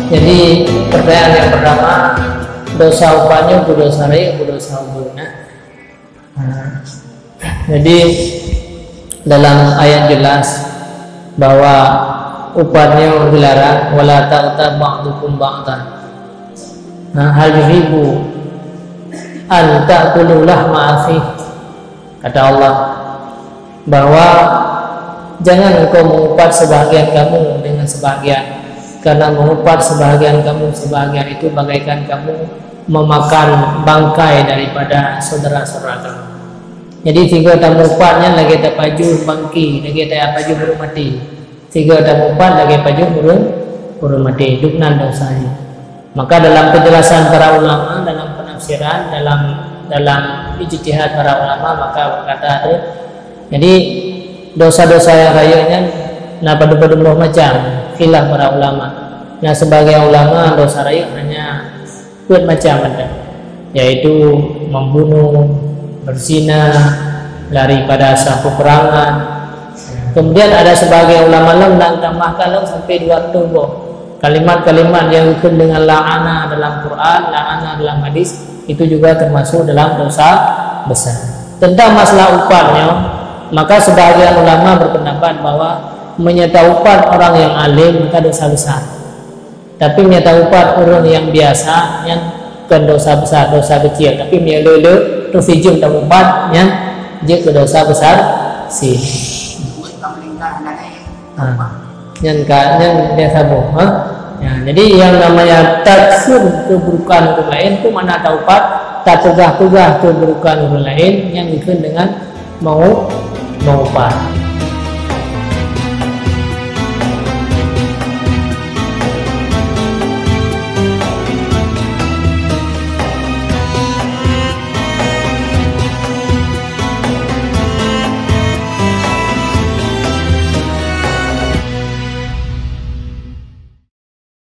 Jadi pertanyaan yang pertama, dosa upahnya dosa rai, dosa ubuna. Jadi dalam ayat jelas bahwa upahnya dilarang, wala ta'ta ba'dukum ba'dan. Hal yuhibbu an ta'kulu lahma akhi. Kata Allah bahwa jangan engkau mengupat sebahagian kamu dengan sebahagian, karena mengupat sebahagian kamu sebahagian itu bagaikan kamu memakan bangkai daripada saudara-saudara kamu. Jadi tiga tamu upatnya lagi tak paju bangki, lagi tak paju burung mati. Tiga tamu upat lagi paju burung mati, duknan dosanya. Maka dalam penjelasan para ulama, dalam penafsiran, dalam ijtihad para ulama, maka berkata ada. Jadi dosa-dosa yang rayanya nah pada macam khilaf para ulama. Nah sebagai ulama dosa raya hanya buat macam ada, yaitu membunuh, berzina, lari pada sah peperangan. Kemudian ada sebagai ulama yang tambahkan sampai 2 kalimat-kalimat yang ikut dengan la'ana dalam Quran, la'ana dalam hadis, itu juga termasuk dalam dosa besar. Tentang masalah upahnya, maka sebagian ulama berpendapat bahwa menyata upah orang yang alim maka dosa besar, tapi menyata upah orang yang biasa yang bukan dosa besar, dosa kecil, tapi menyelele tu sijum tak upah yang dia ke dosa besar sih. Yang dia sabu, ya, jadi yang namanya taksir keburukan orang lain itu mana ada upah, tak tegah keburukan orang lain yang dikenal dengan mau upah.